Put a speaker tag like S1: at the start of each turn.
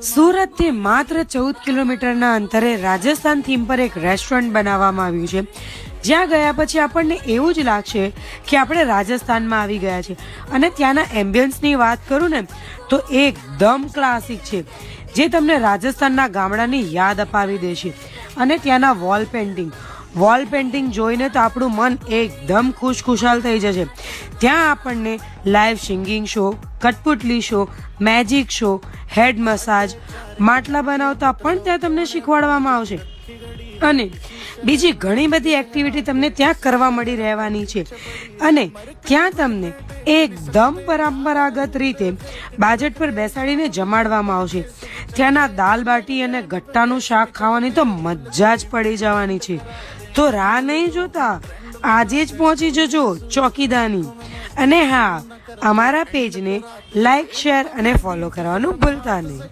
S1: સુરતથી માત્ર 14 કિલોમીટરના અંતરે રાજસ્થાન થીમ પર એક રેસ્ટોરન્ટ બનાવવામાં આવ્યું છે, જ્યાં ગયા પછી આપણને એવું જ લાગશે કે આપણે રાજસ્થાનમાં આવી ગયા છે. અને ત્યાંના એમ્બિયન્સની વાત કરું ને તો એકદમ ક્લાસિક છે, જે તમને રાજસ્થાનના ગામડાની યાદ અપાવી દેશે. અને ત્યાંના વોલ પેન્ટિંગ જોઈને તો આપણું મન એકદમ ખુશખુશાલ થઈ જશે. ત્યાં આપણને લાઈવ સિંગિંગ શો, કઠપુતલી show, magic show, head massage, માટલા બનાવતા પણ ત્યાં તમને શીખવાડવામાં આવશે. અને બીજી ઘણી બધી એક્ટિવિટી તમને ત્યાં કરવા મળી રહેવાની છે. અને ત્યાં તમને એકદમ પરંપરાગત રીતે બાજટ પર બેસાડીને જમાડવામાં આવશે. ત્યાંના દાલ બાટી અને ગટ્ટાનું શાક ખાવાની તો મજા જ પડી જવાની છે. તો રાહ નહીં જોતા, આજે જ પહોંચી જજો ચોકીદાની. અને હા, અમારા પેજને લાઈક, શેર અને ફોલો કરવાનું ભૂલતા નહીં.